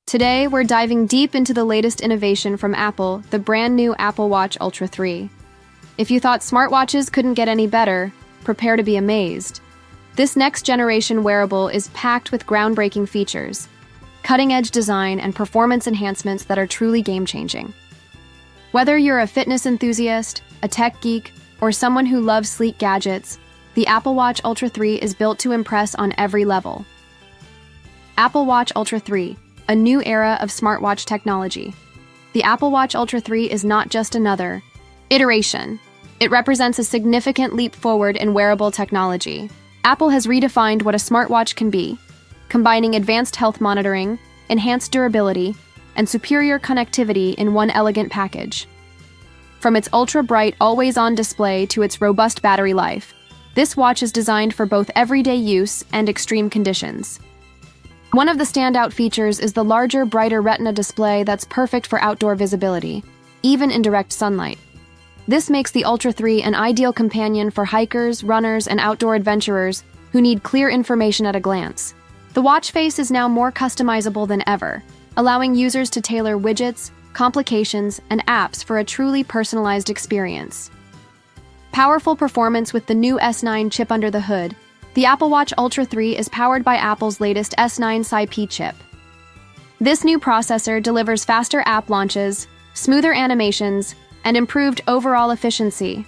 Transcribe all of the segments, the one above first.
Today, we're diving deep into the latest innovation from Apple, the brand new Apple Watch Ultra 3. If you thought smartwatches couldn't get any better, prepare to be amazed. This next-generation wearable is packed with groundbreaking features, cutting-edge design, and performance enhancements that are truly game-changing. Whether you're a fitness enthusiast, a tech geek, or someone who loves sleek gadgets, the Apple Watch Ultra 3 is built to impress on every level. Apple Watch Ultra 3, a new era of smartwatch technology. The Apple Watch Ultra 3 is not just another iteration. It represents a significant leap forward in wearable technology. Apple has redefined what a smartwatch can be, combining advanced health monitoring, enhanced durability, and superior connectivity in one elegant package. From its ultra-bright, always-on display to its robust battery life, this watch is designed for both everyday use and extreme conditions. One of the standout features is the larger, brighter Retina display that's perfect for outdoor visibility, even in direct sunlight. This makes the Ultra 3 an ideal companion for hikers, runners, and outdoor adventurers who need clear information at a glance. The watch face is now more customizable than ever, allowing users to tailor widgets, complications, and apps for a truly personalized experience. Powerful performance with the new S9 chip under the hood. The Apple Watch Ultra 3 is powered by Apple's latest S9 SiP chip. This new processor delivers faster app launches, smoother animations, and improved overall efficiency.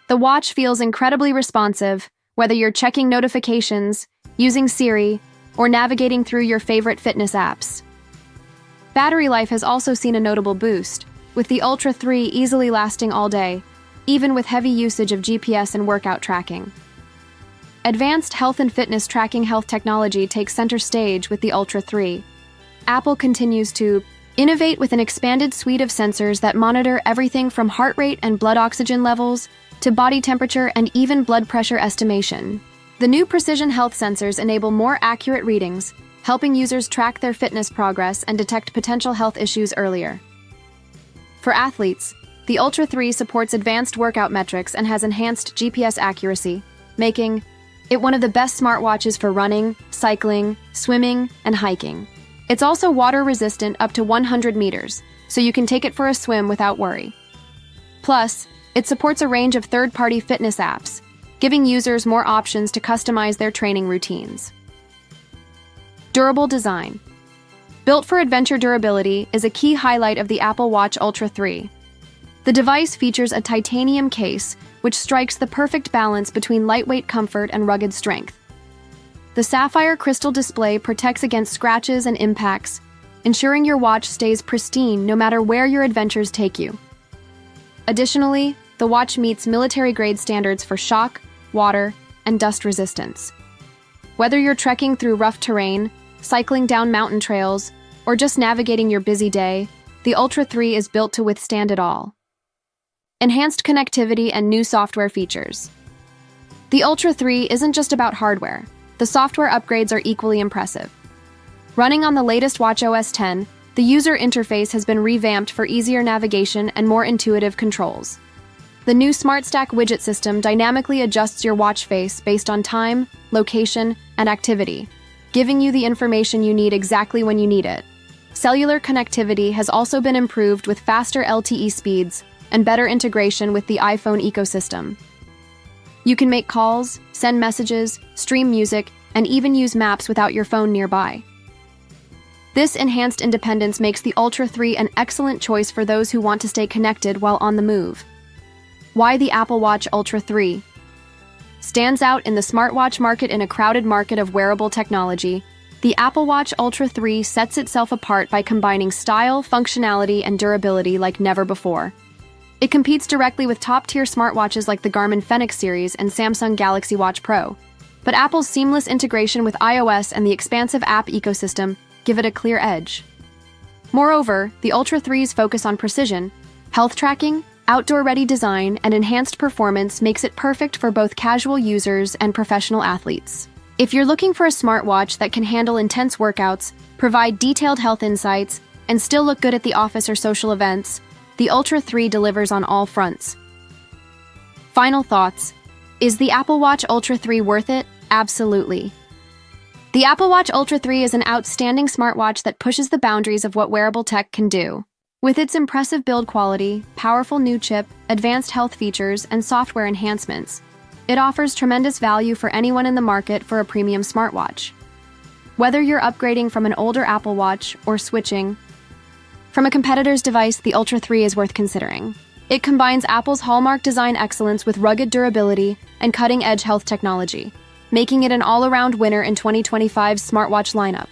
The watch feels incredibly responsive, whether you're checking notifications, using Siri, or navigating through your favorite fitness apps. Battery life has also seen a notable boost, with the Ultra 3 easily lasting all day, even with heavy usage of GPS and workout tracking. Advanced health and fitness tracking health technology takes center stage with the Ultra 3. Apple continues to innovate with an expanded suite of sensors that monitor everything from heart rate and blood oxygen levels to body temperature and even blood pressure estimation. The new precision health sensors enable more accurate readings, helping users track their fitness progress and detect potential health issues earlier. For athletes, the Ultra 3 supports advanced workout metrics and has enhanced GPS accuracy, making it one of the best smartwatches for running, cycling, swimming, and hiking. It's also water-resistant up to 100 meters, so you can take it for a swim without worry. Plus, it supports a range of third-party fitness apps, giving users more options to customize their training routines. Durable design. Built for adventure durability is a key highlight of the Apple Watch Ultra 3. The device features a titanium case, which strikes the perfect balance between lightweight comfort and rugged strength. The sapphire crystal display protects against scratches and impacts, ensuring your watch stays pristine no matter where your adventures take you. Additionally, the watch meets military-grade standards for shock, water, and dust resistance. Whether you're trekking through rough terrain, cycling down mountain trails, or just navigating your busy day, the Ultra 3 is built to withstand it all. Enhanced connectivity and new software features. The Ultra 3 isn't just about hardware. The software upgrades are equally impressive. Running on the latest watchOS 10, the user interface has been revamped for easier navigation and more intuitive controls. The new SmartStack widget system dynamically adjusts your watch face based on time, location, and activity, giving you the information you need exactly when you need it. Cellular connectivity has also been improved with faster LTE speeds and better integration with the iPhone ecosystem. You can make calls, send messages, stream music, and even use maps without your phone nearby. This enhanced independence makes the Ultra 3 an excellent choice for those who want to stay connected while on the move. Why the Apple Watch Ultra 3 stands out in the smartwatch market. In a crowded market of wearable technology, the Apple Watch Ultra 3 sets itself apart by combining style, functionality, and durability like never before. It competes directly with top-tier smartwatches like the Garmin Fenix series and Samsung Galaxy Watch Pro, but Apple's seamless integration with iOS and the expansive app ecosystem give it a clear edge. Moreover, the Ultra 3's focus on precision, health tracking, outdoor-ready design, and enhanced performance makes it perfect for both casual users and professional athletes. If you're looking for a smartwatch that can handle intense workouts, provide detailed health insights, and still look good at the office or social events, the Ultra 3 delivers on all fronts. Final thoughts. Is the Apple Watch Ultra 3 worth it? Absolutely. The Apple Watch Ultra 3 is an outstanding smartwatch that pushes the boundaries of what wearable tech can do. With its impressive build quality, powerful new chip, advanced health features, and software enhancements, it offers tremendous value for anyone in the market for a premium smartwatch. Whether you're upgrading from an older Apple Watch or switching from a competitor's device, the Ultra 3 is worth considering. It combines Apple's hallmark design excellence with rugged durability and cutting-edge health technology, making it an all-around winner in 2025's smartwatch lineup.